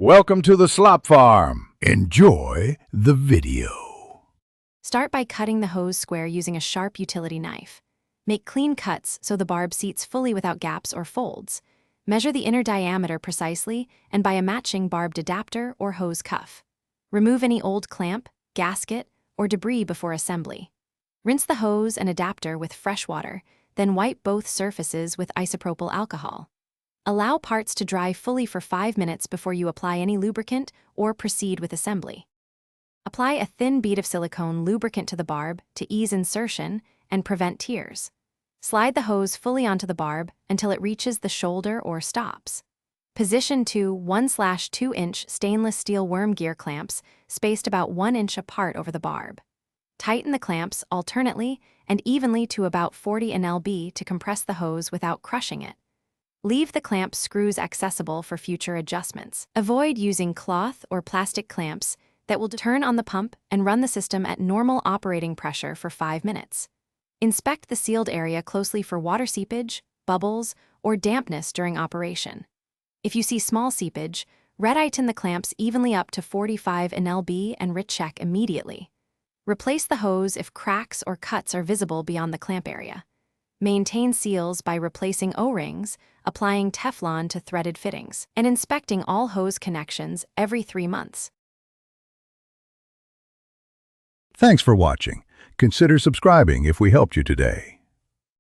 Welcome to the slop farm. Enjoy the video. Start by cutting the hose square using a sharp utility knife. Make clean cuts so the barb seats fully without gaps or folds. Measure the inner diameter precisely and by a matching barbed adapter or hose cuff. Remove any old clamp, gasket, or debris before assembly. Rinse the hose and adapter with fresh water, then wipe both surfaces with isopropyl alcohol. Allow parts to dry fully for 5 minutes before you apply any lubricant or proceed with assembly. Apply a thin bead of silicone lubricant to the barb to ease insertion and prevent tears. Slide the hose fully onto the barb until it reaches the shoulder or stops. Position two 1/2-inch stainless steel worm gear clamps spaced about 1 inch apart over the barb. Tighten the clamps alternately and evenly to about 40 nlb to compress the hose without crushing it. Leave the clamp screws accessible for future adjustments. Avoid using cloth or plastic clamps that will turn on the pump and run the system at normal operating pressure for 5 minutes. Inspect the sealed area closely for water seepage, bubbles, or dampness during operation. If you see small seepage, red-tighten the clamps evenly up to 45 nlb and recheck immediately. Replace the hose if cracks or cuts are visible beyond the clamp area. Maintain seals by replacing O-rings, applying Teflon to threaded fittings, and inspecting all hose connections every 3 months. Thanks for watching. Consider subscribing if we helped you today.